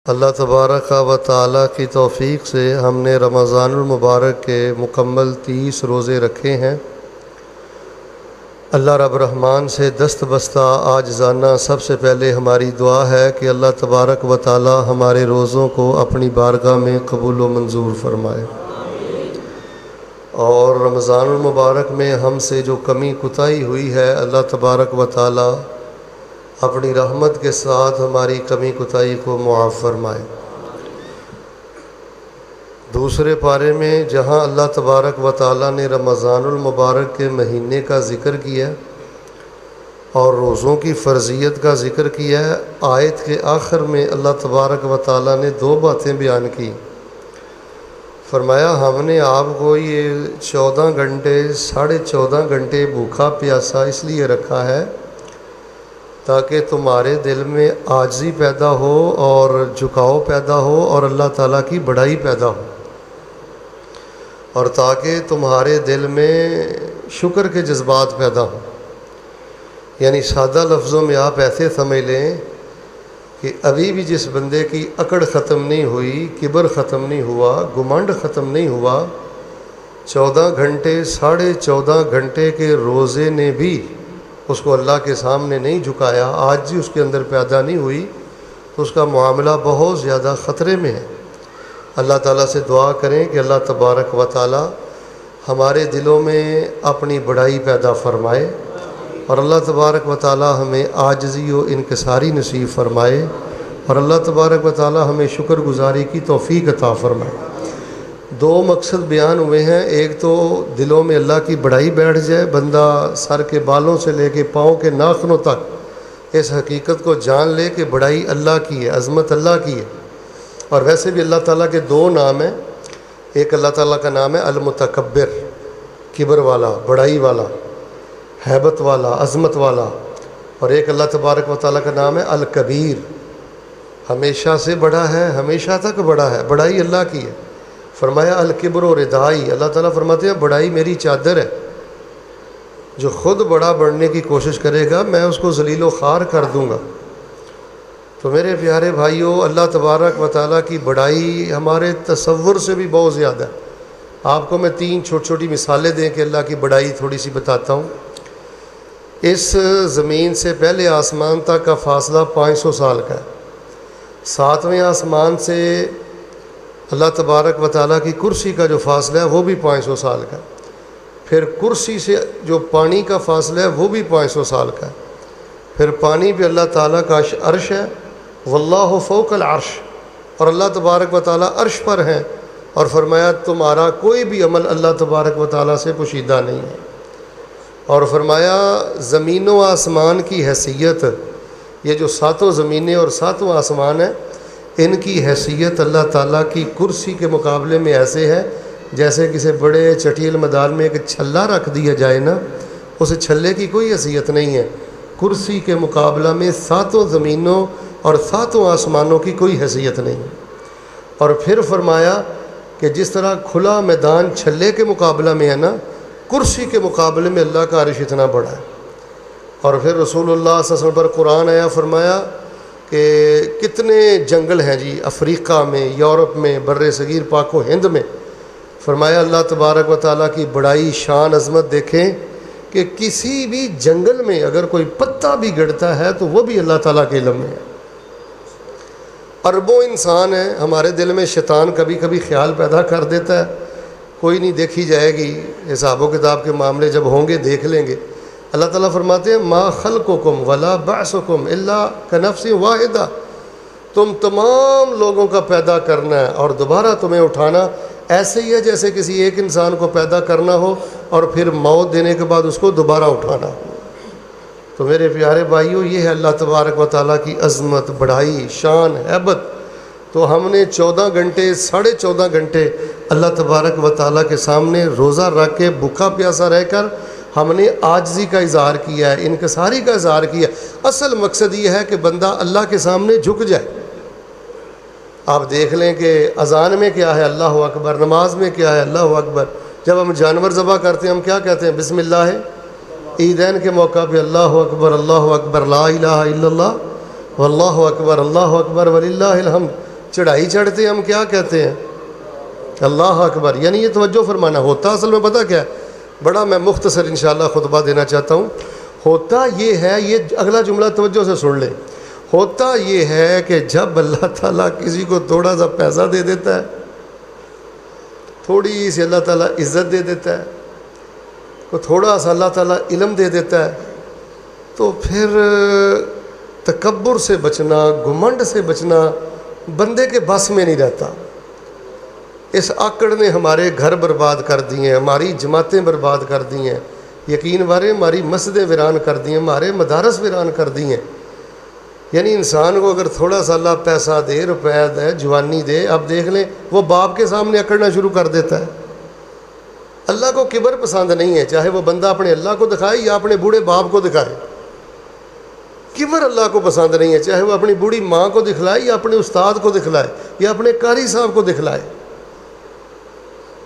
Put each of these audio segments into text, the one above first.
اللہ تبارک و تعالیٰ کی توفیق سے ہم نے رمضان المبارک کے مکمل 30 روزے رکھے ہیں۔ اللہ رب رحمان سے دست بستہ عاجزانہ سب سے پہلے ہماری دعا ہے کہ اللہ تبارک و تعالیٰ ہمارے روزوں کو اپنی بارگاہ میں قبول و منظور فرمائے، اور رمضان المبارک میں ہم سے جو کمی کوتاہی ہوئی ہے اللہ تبارک و تعالیٰ اپنی رحمت کے ساتھ ہماری کمی کوتاہی کو معاف فرمائے۔ دوسرے پارے میں جہاں اللہ تبارک و تعالیٰ نے رمضان المبارک کے مہینے کا ذکر کیا اور روزوں کی فرضیت کا ذکر کیا ہے، آیت کے آخر میں اللہ تبارک و تعالیٰ نے 2 باتیں بیان کی۔ فرمایا ہم نے آپ کو یہ 14 گھنٹے 14.5 گھنٹے بھوکا پیاسا اس لیے رکھا ہے تاکہ تمہارے دل میں عاجزی پیدا ہو اور جھکاؤ پیدا ہو اور اللہ تعالیٰ کی بڑائی پیدا ہو، اور تاکہ تمہارے دل میں شکر کے جذبات پیدا ہوں۔ یعنی سادہ لفظوں میں آپ ایسے سمجھ لیں کہ ابھی بھی جس بندے کی اکڑ ختم نہیں ہوئی، کبر ختم نہیں ہوا، گمنڈ ختم نہیں ہوا، 14 گھنٹے 14.5 گھنٹے کے روزے نے بھی اس کو اللہ کے سامنے نہیں جھکایا، آج بھی اس کے اندر پیدا نہیں ہوئی، تو اس کا معاملہ بہت زیادہ خطرے میں ہے۔ اللہ تعالیٰ سے دعا کریں کہ اللہ تبارک و تعالیٰ ہمارے دلوں میں اپنی بڑائی پیدا فرمائے، اور اللہ تبارک و تعالیٰ ہمیں عاجزی و انکساری نصیب فرمائے، اور اللہ تبارک و تعالیٰ ہمیں شکر گزاری کی توفیق عطا فرمائے۔ 2 مقصد بیان ہوئے ہیں، ایک تو دلوں میں اللہ کی بڑائی بیٹھ جائے، بندہ سر کے بالوں سے لے کے پاؤں کے ناخنوں تک اس حقیقت کو جان لے کہ بڑائی اللہ کی ہے، عظمت اللہ کی ہے۔ اور ویسے بھی اللہ تعالیٰ کے 2 نام ہیں، ایک اللہ تعالیٰ کا نام ہے المتکبر، کبر والا، بڑائی والا، ہیبت والا، عظمت والا، اور ایک اللہ تبارک و تعالیٰ کا نام ہے الکبیر، ہمیشہ سے بڑا ہے، ہمیشہ تک بڑا ہے، بڑائی اللہ کی ہے۔ فرمایا الکبر و ردائی، اللہ تعالیٰ فرماتے ہیں بڑائی میری چادر ہے، جو خود بڑا بڑھنے کی کوشش کرے گا میں اس کو ذلیل و خوار کر دوں گا۔ تو میرے پیارے بھائیوں، اللہ تبارک و تعالیٰ کی بڑائی ہمارے تصور سے بھی بہت زیادہ ہے۔ آپ کو میں 3 چھوٹی مثالیں دیں کہ اللہ کی بڑائی تھوڑی سی بتاتا ہوں۔ اس زمین سے پہلے آسمان تک کا فاصلہ 500 سال کا ہے، 7ویں آسمان سے اللہ تبارک و تعالیٰ کی کرسی کا جو فاصلہ ہے وہ بھی 500 سال کا ہے، پھر کرسی سے جو پانی کا فاصلہ ہے وہ بھی 500 سال کا ہے، پھر پانی پہ اللہ تعالیٰ کا عرش ہے، واللہ فوق العرش، اور اللہ تبارک و تعالیٰ عرش پر ہیں، اور فرمایا تمہارا کوئی بھی عمل اللہ تبارک و تعالیٰ سے پوشیدہ نہیں ہے۔ اور فرمایا زمین و آسمان کی حیثیت، یہ جو 7 زمینیں اور 7 آسمان ہیں، ان کی حیثیت اللہ تعالیٰ کی کرسی کے مقابلے میں ایسے ہے جیسے کسی بڑے چٹیل میدان میں ایک چھلا رکھ دیا جائے نا، اس چھلے کی کوئی حیثیت نہیں ہے۔ کرسی کے مقابلہ میں 7 زمینوں اور 7 آسمانوں کی کوئی حیثیت نہیں ہے۔ اور پھر فرمایا کہ جس طرح کھلا میدان چھلے کے مقابلہ میں ہے نا، کرسی کے مقابلے میں اللہ کا عرش اتنا بڑا ہے۔ اور پھر رسول اللہ صلی اللہ علیہ وسلم پر قرآن آیا، فرمایا کہ کتنے جنگل ہیں جی افریقہ میں، یورپ میں، بر صغیر پاک و ہند میں۔ فرمایا اللہ تبارک و تعالیٰ کی بڑائی، شان، عظمت دیکھیں کہ کسی بھی جنگل میں اگر کوئی پتا بھی گڑتا ہے تو وہ بھی اللہ تعالیٰ کے علم میں ہے۔ اربوں انسان ہیں، ہمارے دل میں شیطان کبھی کبھی خیال پیدا کر دیتا ہے، کوئی نہیں، دیکھی جائے گی، حساب و کتاب کے معاملے جب ہوں گے دیکھ لیں گے۔ اللہ تعالیٰ فرماتے ہیں ما خلقکم ولا بعثکم الا کنفس واحدہ، تم تمام لوگوں کا پیدا کرنا ہے اور دوبارہ تمہیں اٹھانا ایسے ہی ہے جیسے کسی ایک انسان کو پیدا کرنا ہو اور پھر موت دینے کے بعد اس کو دوبارہ اٹھانا ہو۔ تو میرے پیارے بھائیوں، یہ ہے اللہ تبارک و تعالیٰ کی عظمت، بڑائی، شان، ہیبت۔ تو ہم نے 14 گھنٹے 14.5 گھنٹے اللہ تبارک و تعالیٰ کے سامنے روزہ رکھ کے بھوکا پیاسا رہ کر ہم نے عاجزی کا اظہار کیا ہے، انکساری کا اظہار کیا۔ اصل مقصد یہ ہے کہ بندہ اللہ کے سامنے جھک جائے۔ آپ دیکھ لیں کہ اذان میں کیا ہے اللہ اکبر، نماز میں کیا ہے اللہ اکبر، جب ہم جانور ذبح کرتے ہیں ہم کیا کہتے ہیں؟ بسم اللہ۔ عیدین کے موقع پہ اللہ اکبر لا الہ الا اللہ واللہ اکبر وللہ الحمد، چڑھائی چڑھتے ہم کیا کہتے ہیں؟ اللہ اکبر. یعنی یہ توجہ فرمانا ہوتا اصل میں پتہ کیا ہے؟ بڑا میں مختصر انشاءاللہ خطبہ دینا چاہتا ہوں. ہوتا یہ ہے، یہ اگلا جملہ توجہ سے سن لیں. ہوتا یہ ہے کہ جب اللہ تعالیٰ کسی کو تھوڑا سا پیسہ دے دیتا ہے، تھوڑی سی اللہ تعالیٰ عزت دے دیتا ہے، کو تھوڑا سا اللہ تعالیٰ علم دے دیتا ہے، تو پھر تکبر سے بچنا، گھمنڈ سے بچنا بندے کے بس میں نہیں رہتا. اس آکڑ نے ہمارے گھر برباد کر دیے ہیں، ہماری جماعتیں برباد کر دی ہیں، یقین مارے ہماری مسجدیں ویران کر دی ہیں، ہمارے مدارس ویران کر دی ہیں. یعنی انسان کو اگر تھوڑا سا اللہ پیسہ دے، روپے دے، جوانی دے، اب دیکھ لیں وہ باپ کے سامنے اکڑنا شروع کر دیتا ہے. اللہ کو کبر پسند نہیں ہے، چاہے وہ بندہ اپنے اللہ کو دکھائے یا اپنے بوڑھے باپ کو دکھائے. کبر اللہ کو پسند نہیں ہے، چاہے وہ اپنی بوڑھی ماں کو دکھلائے یا اپنے استاد کو دکھلائے یا اپنے قاری صاحب کو دکھلائے.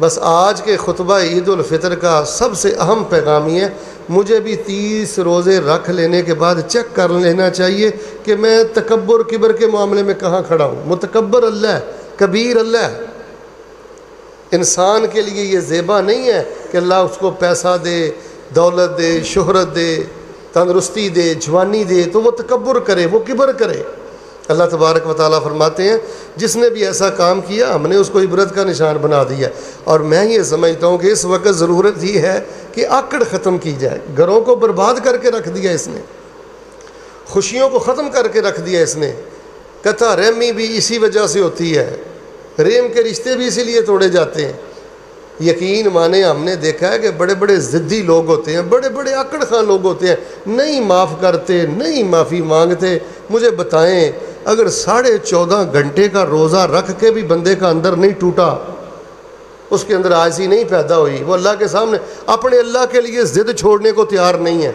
بس آج کے خطبہ عید الفطر کا سب سے اہم پیغام یہ ہے، مجھے بھی 30 روزے رکھ لینے کے بعد چیک کر لینا چاہیے کہ میں تکبر کبر کے معاملے میں کہاں کھڑا ہوں. متکبر اللہ ہے، کبیر اللہ ہے. انسان کے لیے یہ زیبا نہیں ہے کہ اللہ اس کو پیسہ دے، دولت دے، شہرت دے، تندرستی دے، جوانی دے تو وہ تکبر کرے، وہ کبر کرے. اللہ تبارک و تعالیٰ فرماتے ہیں جس نے بھی ایسا کام کیا ہم نے اس کو عبرت کا نشان بنا دیا. اور میں یہ سمجھتا ہوں کہ اس وقت ضرورت ہی ہے کہ آکڑ ختم کی جائے. گھروں کو برباد کر کے رکھ دیا اس نے، خوشیوں کو ختم کر کے رکھ دیا اس نے. قطع رحمی بھی اسی وجہ سے ہوتی ہے، رحم کے رشتے بھی اسی لیے توڑے جاتے ہیں. یقین مانے ہم نے دیکھا ہے کہ بڑے بڑے ضدی لوگ ہوتے ہیں، بڑے بڑے آکڑ خان لوگ ہوتے ہیں، نہیں معاف کرتے، نہیں معافی مانگتے. مجھے بتائیں اگر 14.5 گھنٹے کا روزہ رکھ کے بھی بندے کا اندر نہیں ٹوٹا، اس کے اندر عاجزی نہیں پیدا ہوئی، وہ اللہ کے سامنے اپنے اللہ کے لیے ضد چھوڑنے کو تیار نہیں ہے.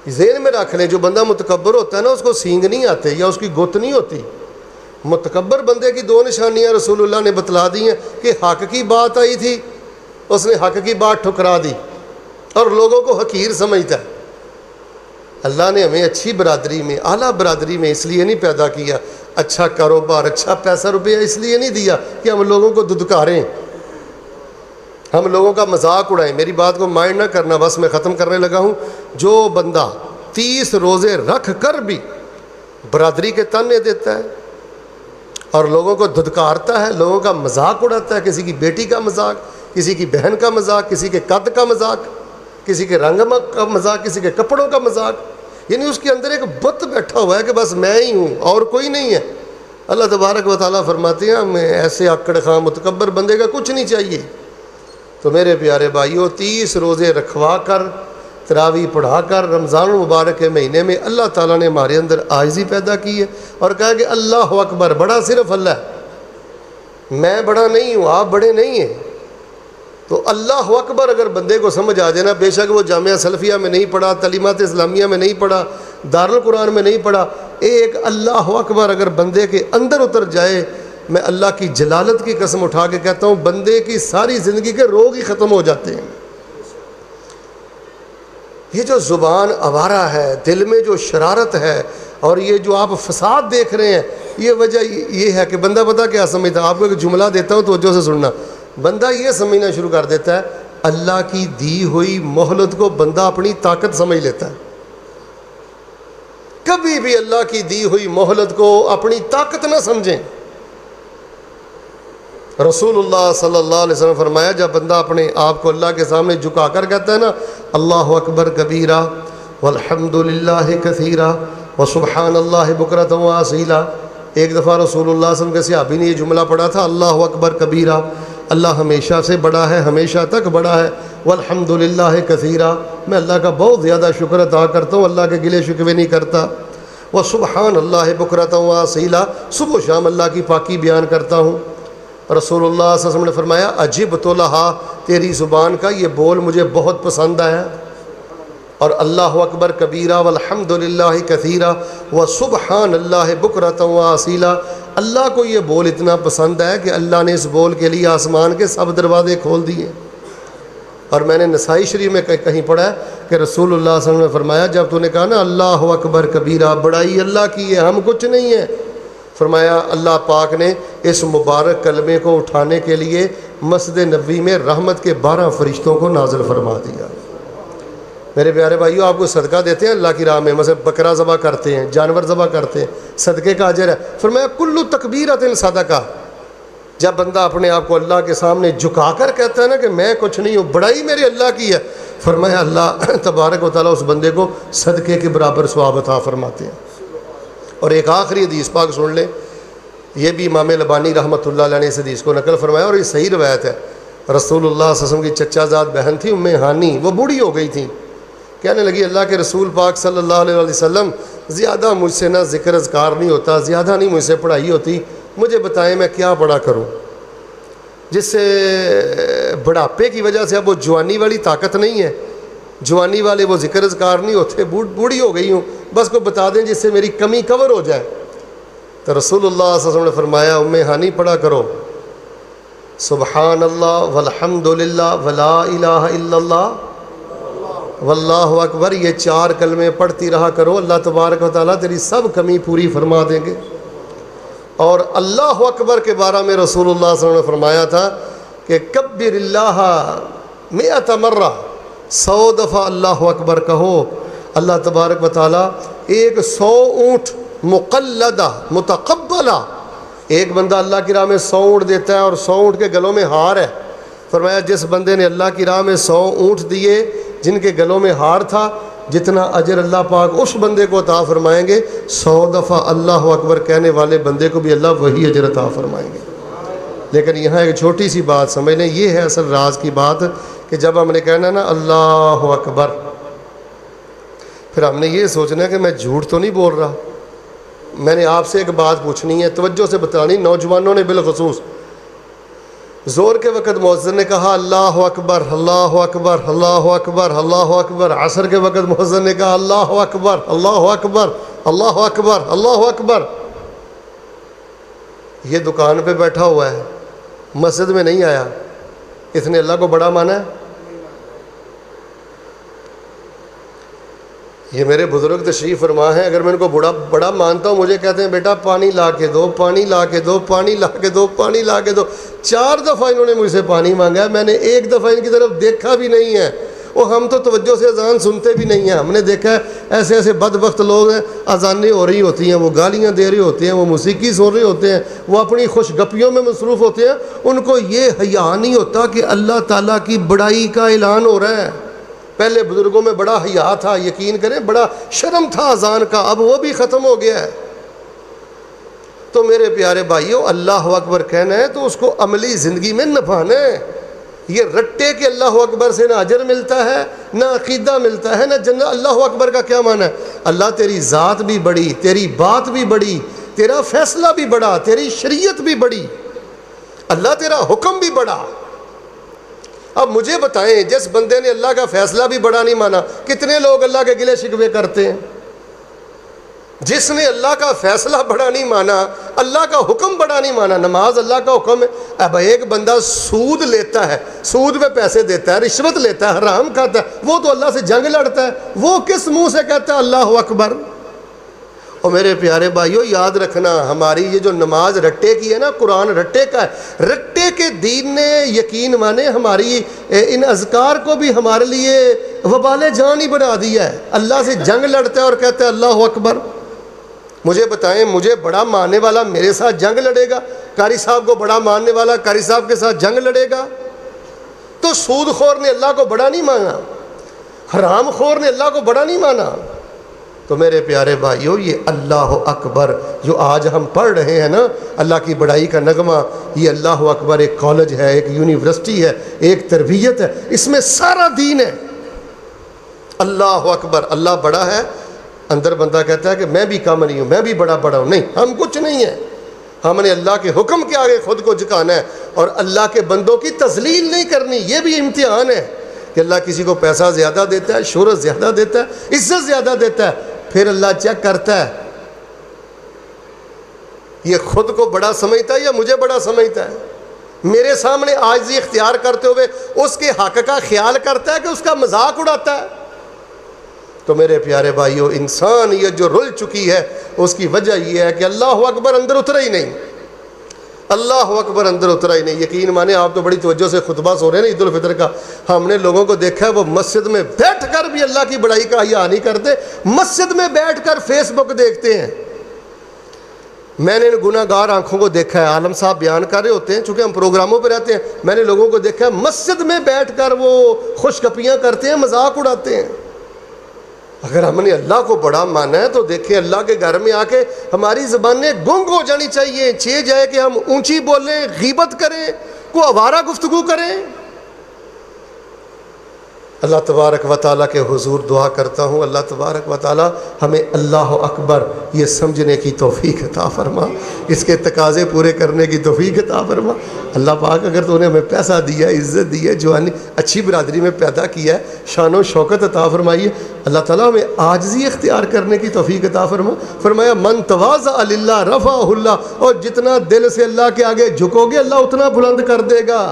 ذہن میں رکھ لیں جو بندہ متکبر ہوتا ہے نا اس کو سینگ نہیں آتے یا اس کی گت نہیں ہوتی. متکبر بندے کی 2 نشانیاں رسول اللہ نے بتلا دی ہیں کہ حق کی بات آئی تھی، اس نے حق کی بات ٹھکرا دی اور لوگوں کو حقیر سمجھتا ہے. اللہ نے ہمیں اچھی برادری میں، اعلیٰ برادری میں اس لیے نہیں پیدا کیا، اچھا کاروبار، اچھا پیسہ روپیہ اس لیے نہیں دیا کہ ہم لوگوں کو دھتکاریں، ہم لوگوں کا مذاق اڑائیں. میری بات کو مائنڈ نہ کرنا، بس میں ختم کرنے لگا ہوں. جو بندہ 30 روزے رکھ کر بھی برادری کے تانے دیتا ہے اور لوگوں کو دھتکارتا ہے، لوگوں کا مذاق اڑاتا ہے، کسی کی بیٹی کا مذاق، کسی کی بہن کا مذاق، کسی کے قد کا مذاق، کسی کے رنگ کا مذاق، کسی کے کپڑوں کا مذاق، یعنی اس کے اندر ایک بت بیٹھا ہوا ہے کہ بس میں ہی ہوں اور کوئی نہیں ہے. اللہ تبارک و تعالیٰ فرماتے ہیں ہمیں ایسے آکڑ خواہ متکبر بندے کا کچھ نہیں چاہیے. تو میرے پیارے بھائیوں 30 روزے رکھوا کر، تراویح پڑھا کر رمضان المبارک کے مہینے میں اللہ تعالیٰ نے ہمارے اندر عاجزی پیدا کی ہے اور کہا کہ اللہ اکبر، بڑا صرف اللہ ہے، میں بڑا نہیں ہوں، آپ بڑے نہیں ہیں. تو اللہ اکبر اگر بندے کو سمجھ آ جائے نا، بے شک وہ جامعہ سلفیہ میں نہیں پڑھا، تعلیمات اسلامیہ میں نہیں پڑھا، دارالقرآن میں نہیں پڑھا، ایک اللہ اکبر اگر بندے کے اندر اتر جائے، میں اللہ کی جلالت کی قسم اٹھا کے کہتا ہوں بندے کی ساری زندگی کے روگ ہی ختم ہو جاتے ہیں. یہ جو زبان آوارہ ہے، دل میں جو شرارت ہے اور یہ جو آپ فساد دیکھ رہے ہیں، یہ وجہ یہ ہے کہ بندہ پتہ کیا سمجھتا ہے. آپ کو ایک جملہ دیتا ہوں توجہ سے سننا. بندہ یہ سمجھنا شروع کر دیتا ہے اللہ کی دی ہوئی مہلت کو بندہ اپنی طاقت سمجھ لیتا ہے. کبھی بھی اللہ کی دی ہوئی مہلت کو اپنی طاقت نہ سمجھیں. رسول اللہ صلی اللہ علیہ وسلم فرمایا جب بندہ اپنے آپ کو اللہ کے سامنے جھکا کر کہتا ہے نا اللہ اکبر کبیرہ والحمد للہ کثیرہ وسبحان اللہ بکرۃ واصیلا. ایک دفعہ رسول اللہ صلی اللہ علیہ وسلم کے صحابی نے یہ جملہ پڑھا تھا اللہ اکبر کبیرہ، اللہ ہمیشہ سے بڑا ہے، ہمیشہ تک بڑا ہے، والحمد للہ کثیرہ، میں اللہ کا بہت زیادہ شکر ادا کرتا ہوں، اللہ کے گلے شکوے نہیں کرتا. وسبحان اللہ بکرۃ واصیلا، صبح و شام اللہ کی پاکی بیان کرتا ہوں. رسول اللہ صلی اللہ علیہ وسلم نے فرمایا عجبت لہا، تیری زبان کا یہ بول مجھے بہت پسند آیا. اور اللہ اکبر کبیرہ والحمد للہ کثیرہ وسبحان اللہ بکرۃ واصیلا، اللہ کو یہ بول اتنا پسند ہے کہ اللہ نے اس بول کے لیے آسمان کے سب دروازے کھول دیے. اور میں نے نسائی شریف میں کہیں پڑھا ہے کہ رسول اللہ صلی اللہ علیہ وسلم نے فرمایا جب تو نے کہا نا اللہ اکبر کبیرہ، بڑائی اللہ کی ہے، ہم کچھ نہیں ہیں، فرمایا اللہ پاک نے اس مبارک کلمے کو اٹھانے کے لیے مسجد نبوی میں رحمت کے 12 فرشتوں کو نازل فرما دیا۔ میرے پیارے بھائیو، آپ کو صدقہ دیتے ہیں اللہ کی راہ میں، مثلا بکرا ذبح کرتے ہیں، جانور ذبح کرتے ہیں، صدقے کا اجر ہے۔ فرمایا کل تکبیرۃ صدقہ۔ جب بندہ اپنے آپ کو اللہ کے سامنے جھکا کر کہتا ہے نا کہ میں کچھ نہیں ہوں، بڑائی میری اللہ کی ہے، فرمایا اللہ تبارک و تعالیٰ اس بندے کو صدقے کے برابر ثواب عطا فرماتے ہیں۔ اور ایک آخری حدیث پاک سن لیں، یہ بھی امام البانی رحمۃ اللہ علیہ نے اس حدیث کو نقل فرمایا اور یہ صحیح روایت ہے۔ رسول اللہ صلی اللہ علیہ وسلم کی چچا زاد بہن تھی ام ہانی، وہ بوڑھی ہو گئی تھیں، کہنے لگی اللہ کے رسول پاک صلی اللہ علیہ وسلم زیادہ مجھ سے نہ ذکر اذکار نہیں ہوتا، زیادہ نہیں مجھ سے پڑھائی ہوتی، مجھے بتائیں میں کیا پڑھا کروں جس سے بڑھاپے کی وجہ سے اب وہ جوانی والی طاقت نہیں ہے، جوانی والے وہ ذکر اذکار نہیں ہوتے، بوڑھی ہو گئی ہوں، بس کو بتا دیں جس سے میری کمی کور ہو جائے۔ تو رسول اللہ صلی اللہ علیہ وسلم نے فرمایا ام ہانی پڑھا کرو سبحان اللہ والحمد للہ ولا الہ الا اللہ واللہ اکبر، یہ 4 کلمے پڑھتی رہا کرو، اللہ تبارک و تعالیٰ تیری سب کمی پوری فرما دیں گے۔ اور اللہ اکبر کے بارے میں رسول اللہ صلی اللہ علیہ وسلم نے فرمایا تھا کہ کبر اللہ 100 مرہ، 100 دفعہ اللہ اکبر کہو، اللہ تبارک و تعالیٰ 100 اونٹ مقلدہ متقبلہ، ایک بندہ اللہ کی راہ میں 100 اونٹ دیتا ہے اور 100 اونٹ کے گلوں میں ہار ہے، فرمایا جس بندے نے اللہ کی راہ میں 100 اونٹ دیے جن کے گلوں میں ہار تھا، جتنا اجر اللہ پاک اس بندے کو عطا فرمائیں گے 100 دفعہ اللہ اکبر کہنے والے بندے کو بھی اللہ وہی اجر عطا فرمائیں گے۔ لیکن یہاں ایک چھوٹی سی بات سمجھ لیں، یہ ہے اصل راز کی بات کہ جب ہم نے کہنا نا اللہ اکبر، پھر ہم نے یہ سوچنا ہے کہ میں جھوٹ تو نہیں بول رہا۔ میں نے آپ سے ایک بات پوچھنی ہے، توجہ سے بتانی، نوجوانوں نے بالخصوص، زور کے وقت مؤذن نے کہا اللہ اکبر اللہ اکبر اللہ اکبر اللہ اکبر، عصر کے وقت مؤذن نے کہا اللہ اکبر اللہ اکبر اللہ اکبر اللہ اکبر۔ یہ دکان پہ بیٹھا ہوا ہے، مسجد میں نہیں آیا، اس نے اللہ کو بڑا مانا ہے؟ یہ میرے بزرگ تشریف فرما ہیں، اگر میں ان کو بڑا مانتا ہوں، مجھے کہتے ہیں بیٹا پانی لا کے دو، پانی لا کے دو، پانی لا کے دو، پانی لا کے دو۔ 4 دفعہ انہوں نے مجھ سے پانی مانگا ہے، میں نے 1 دفعہ ان کی طرف دیکھا بھی نہیں ہے۔ وہ ہم تو توجہ سے اذان سنتے بھی نہیں ہیں، ہم نے دیکھا ہے ایسے ایسے بدبخت لوگ ہیں، اذانیں ہو رہی ہوتی ہیں، وہ گالیاں دے رہے ہوتے ہیں، وہ موسیقی سن رہے ہوتے ہیں، وہ اپنی خوش گپیوں میں مصروف ہوتے ہیں، ان کو یہ حیا نہیں ہوتا کہ اللہ تعالیٰ کی بڑائی کا اعلان ہو رہا ہے۔ پہلے بزرگوں میں بڑا حیا تھا، یقین کریں بڑا شرم تھا اذان کا، اب وہ بھی ختم ہو گیا ہے۔ تو میرے پیارے بھائیوں، اللہ اکبر کہنا ہے تو اس کو عملی زندگی میں نبھانا ہے۔ یہ رٹے کہ اللہ اکبر سے نہ اجر ملتا ہے، نہ عقیدہ ملتا ہے، نہ جنت۔ اللہ اکبر کا کیا معنی ہے؟ اللہ تیری ذات بھی بڑی، تیری بات بھی بڑی، تیرا فیصلہ بھی بڑا، تیری شریعت بھی بڑی، اللہ تیرا حکم بھی بڑا۔ اب مجھے بتائیں، جس بندے نے اللہ کا فیصلہ بھی بڑا نہیں مانا، کتنے لوگ اللہ کے گلے شکوے کرتے ہیں؟ جس نے اللہ کا فیصلہ بڑا نہیں مانا، اللہ کا حکم بڑا نہیں مانا، نماز اللہ کا حکم ہے۔ اب ایک بندہ سود لیتا ہے، سود پہ پیسے دیتا ہے، رشوت لیتا ہے، حرام کھاتا ہے، وہ تو اللہ سے جنگ لڑتا ہے، وہ کس منہ سے کہتا ہے اللہ اکبر؟ اور میرے پیارے بھائیوں یاد رکھنا، ہماری یہ جو نماز رٹے کی ہے نا، قرآن رٹے کا ہے، رٹے کے دین نے یقین مانے ہماری ان اذکار کو بھی ہمارے لیے وبال جان ہی بنا دیا ہے۔ اللہ سے جنگ لڑتا ہے اور کہتا ہے اللہ اکبر۔ مجھے بتائیں، مجھے بڑا ماننے والا میرے ساتھ جنگ لڑے گا؟ قاری صاحب کو بڑا ماننے والا قاری صاحب کے ساتھ جنگ لڑے گا؟ تو سود خور نے اللہ کو بڑا نہیں مانا، حرام خور نے اللہ کو بڑا نہیں مانا۔ تو میرے پیارے بھائیو، یہ اللہ اکبر جو آج ہم پڑھ رہے ہیں نا، اللہ کی بڑائی کا نغمہ، یہ اللہ اکبر ایک کالج ہے، ایک یونیورسٹی ہے، ایک تربیت ہے، اس میں سارا دین ہے۔ اللہ اکبر، اللہ بڑا ہے، اندر بندہ کہتا ہے کہ میں بھی کم نہیں ہوں، میں بھی بڑا ہوں، نہیں، ہم کچھ نہیں ہیں۔ ہم نے اللہ کے حکم کے آگے خود کو جھکانا ہے اور اللہ کے بندوں کی تذلیل نہیں کرنی۔ یہ بھی امتحان ہے کہ اللہ کسی کو پیسہ زیادہ دیتا ہے، شہرت زیادہ دیتا ہے، عزت زیادہ دیتا ہے، پھر اللہ چیک کرتا ہے یہ خود کو بڑا سمجھتا ہے یا مجھے بڑا سمجھتا ہے۔ میرے سامنے عاجزی اختیار کرتے ہوئے اس کے حق کا خیال کرتا ہے کہ اس کا مذاق اڑاتا ہے؟ تو میرے پیارے بھائیوں، انسانیت جو رل چکی ہے اس کی وجہ یہ ہے کہ اللہ اکبر اندر اترا ہی نہیں، اللہ اکبر اندر اترا ہی نہیں۔ یقین مانے آپ تو بڑی توجہ سے خطبہ سن رہے ہیں نا عید الفطر کا، ہم نے لوگوں کو دیکھا ہے وہ مسجد میں بیٹھ کر بھی اللہ کی بڑائی کا حیا نہیں کرتے، مسجد میں بیٹھ کر فیس بک دیکھتے ہیں۔ میں نے گناہ گار آنکھوں کو دیکھا ہے، عالم صاحب بیان کر رہے ہوتے ہیں چونکہ ہم پروگراموں پہ رہتے ہیں، میں نے لوگوں کو دیکھا ہے مسجد میں بیٹھ کر وہ خوش کپیاں کرتے ہیں، مذاق اڑاتے ہیں۔ اگر ہم نے اللہ کو بڑا مانا ہے تو دیکھیں اللہ کے گھر میں آ کے ہماری زبانیں گنگ ہو جانی چاہیے، چھ جائے کہ ہم اونچی بولیں، غیبت کریں، کوئی آوارہ گفتگو کریں۔ اللہ تبارک و تعالیٰ کے حضور دعا کرتا ہوں، اللہ تبارک و تعالیٰ ہمیں اللہ اکبر یہ سمجھنے کی توفیق عطا فرما، اس کے تقاضے پورے کرنے کی توفیق عطا فرما۔ اللہ پاک اگر تو نے ہمیں پیسہ دیا ہے، عزت دی ہے، جوانی اچھی برادری میں پیدا کیا ہے، شان و شوکت عطا فرمائیے، اللہ تعالیٰ ہمیں عاجزی اختیار کرنے کی توفیق عطا فرما۔ فرمایا من تواضع للہ رفعہ اللہ، اور جتنا دل سے اللہ کے آگے جھکو گے اللہ اتنا بلند کر دے گا۔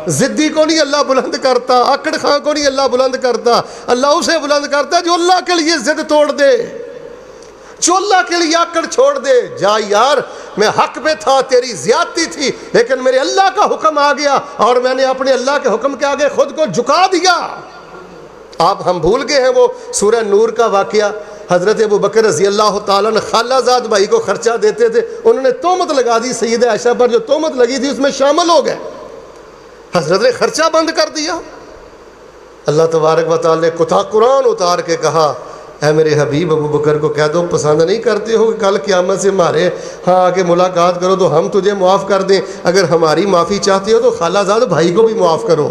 ضدی کو نہیں اللہ بلند کرتا، آکڑ خاں کو نہیں اللہ بلند کرتا، اللہ اسے بلند کرتا ہے جو اللہ کے لیے ضد توڑ دے، جو اللہ کے لیے آکڑ چھوڑ دے۔ جا یار میں حق پہ تھا، تیری زیادتی تھی، لیکن میرے اللہ کا حکم آ گیا اور میں نے اپنے اللہ کے حکم کے آگے خود کو جھکا دیا۔ آپ ہم بھول گئے ہیں وہ سورہ نور کا واقعہ، حضرت ابو بکر رضی اللہ تعالیٰ نے خالہ زاد بھائی کو خرچہ دیتے تھے، انہوں نے تہمت لگا دی سیدہ عائشہ پر، جو تہمت لگی تھی اس میں شامل ہو گئے، حضرت نے خرچہ بند کر دیا۔ اللہ تبارک و تعالیٰ نے کتا قرآن اتار کے کہا اے میرے حبیب ابو بکر کو کہہ دو پسند نہیں کرتے ہو کہ کل قیامت سے ہمارے ہاں آ کے ملاقات کرو تو ہم تجھے معاف کر دیں، اگر ہماری معافی چاہتے ہو تو خالہ زاد بھائی کو بھی معاف کرو۔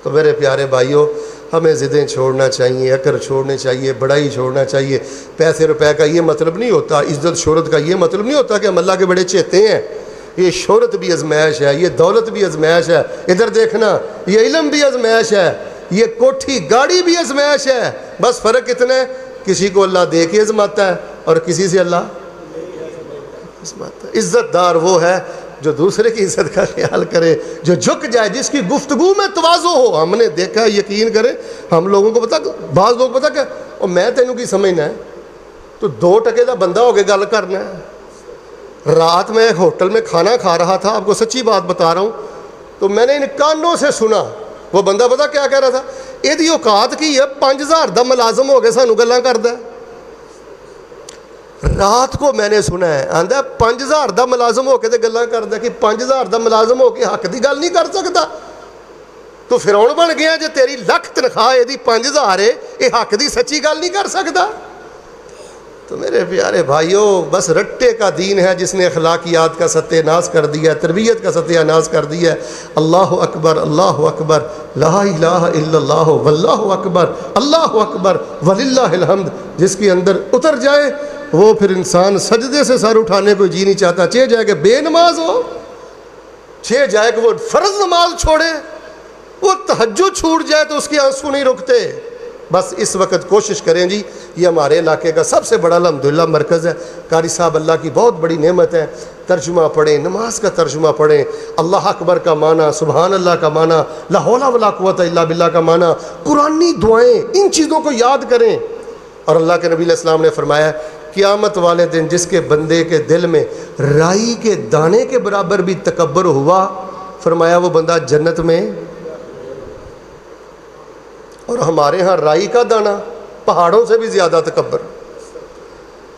تو میرے پیارے بھائیوں، ہمیں ضدیں چھوڑنا چاہیے، اکر چھوڑنے چاہیے، بڑائی چھوڑنا چاہیے۔ پیسے روپے کا یہ مطلب نہیں ہوتا، عزت شہرت کا یہ مطلب نہیں ہوتا کہ ہم اللہ کے بڑے چہتے ہیں۔ یہ شہرت بھی ازمائش ہے، یہ دولت بھی ازمائش ہے، ادھر دیکھنا یہ علم بھی ازمائش ہے، یہ کوٹھی گاڑی بھی ازمائش ہے۔ بس فرق اتنا ہے کسی کو اللہ دے کے ازماتا ہے اور کسی سے اللہ ازماتا ہے۔ عزت دار وہ ہے جو دوسرے کی عزت کا خیال کرے، جو جھک جائے، جس کی گفتگو میں تواضع ہو۔ ہم نے دیکھا ہے، یقین کریں ہم لوگوں کو پتا، بعض لوگ پتا کہ اور میں تینوں کی سمجھنا ہے تو 2 ٹکے کا بندہ ہو کے گل کرنا ہے۔ رات میں ایک ہوٹل میں کھانا کھا رہا تھا، آپ کو سچی بات بتا رہا ہوں، تو میں نے ان کانوں سے سنا، وہ بندہ پتا کیا کہہ رہا تھا، یہ اوقات کی ہے 5000 دا ملازم ہو گئے سانو گلاں کردا ہے۔ رات کو میں نے سنا ہے، آندا ہے 5000 دا ملازم ہو کے تے گلاں کردا کہ 5000 دا ملازم ہو کے حق دی گل نہیں کر سکتا، تو فرعون بن گیا جے تیری لکھ تنخواہ یہ 5000 ہے، یہ حق دی سچی گل نہیں کر سکتا۔ تو میرے پیارے بھائیوں، بس رٹے کا دین ہے جس نے اخلاقیات کا ستیہ ناز کر دیا ہے، تربیت کا ستیہ ناز کر دیا ہے۔ اللہ اکبر اللہ اکبر لا الہ الا اللہ واللہ اکبر اللہ اکبر وللہ الحمد، جس کے اندر اتر جائے وہ پھر انسان سجدے سے سر اٹھانے کو جی نہیں چاہتا، چاہے جائے کہ بے نماز ہو، چاہے جائے کہ وہ فرض نماز چھوڑے، وہ تہجد چھوٹ جائے تو اس کے آنسو نہیں رکتے۔ بس اس وقت کوشش کریں جی، یہ ہمارے علاقے کا سب سے بڑا الحمدللہ مرکز ہے، قاری صاحب اللہ کی بہت بڑی نعمت ہے، ترجمہ پڑھیں، نماز کا ترجمہ پڑھیں، اللہ اکبر کا معنی، سبحان اللہ کا معنی، لا حول ولا قوت الا باللہ کا معنی، قرآنی دعائیں، ان چیزوں کو یاد کریں۔ اور اللہ کے نبی علیہ السلام نے فرمایا قیامت والے دن جس کے بندے کے دل میں رائی کے دانے کے برابر بھی تکبر ہوا، فرمایا وہ بندہ جنت میں۔ اور ہمارے ہاں رائی کا دانہ پہاڑوں سے بھی زیادہ تکبر،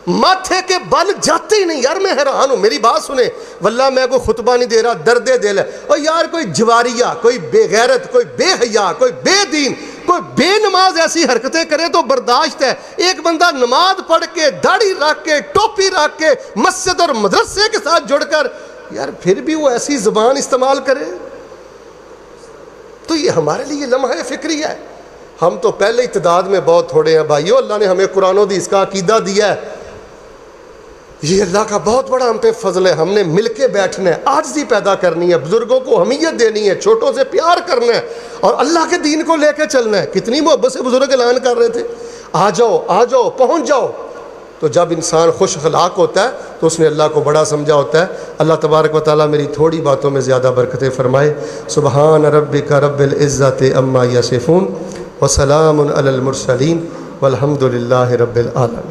ماتھے کے بل جاتے ہی نہیں۔ یار میں حیران ہوں، میری بات سنیں، واللہ میں کوئی خطبہ نہیں دے رہا، درد دل ہے۔ اور یار کوئی جواریہ، کوئی بے غیرت، کوئی بے حیا، کوئی بے دین، کوئی بے نماز ایسی حرکتیں کرے تو برداشت ہے۔ ایک بندہ نماز پڑھ کے، داڑھی رکھ کے، ٹوپی رکھ کے، مسجد اور مدرسے کے ساتھ جڑ کر، یار پھر بھی وہ ایسی زبان استعمال کرے، تو یہ ہمارے لیے لمحہ فکری ہے۔ ہم تو پہلے ہی تعداد میں بہت تھوڑے ہیں بھائیو، اللہ نے ہمیں قرآن و حدیث کا عقیدہ دیا ہے، یہ اللہ کا بہت بڑا ہم پہ فضل ہے۔ ہم نے مل کے بیٹھنا ہے، عاجزی پیدا کرنی ہے، بزرگوں کو اہمیت دینی ہے، چھوٹوں سے پیار کرنا ہے اور اللہ کے دین کو لے کے چلنا ہے۔ کتنی محبت سے بزرگ اعلان کر رہے تھے، آ جاؤ آ جاؤ پہنچ جاؤ۔ تو جب انسان خوش اخلاق ہوتا ہے تو اس نے اللہ کو بڑا سمجھا ہوتا ہے۔ اللہ تبارک و تعالیٰ میری تھوڑی باتوں میں زیادہ برکتیں فرمائے۔ سبحان ربک رب العزت عما یصفون وسلام علی المرسلین والحمد للہ رب العالمین۔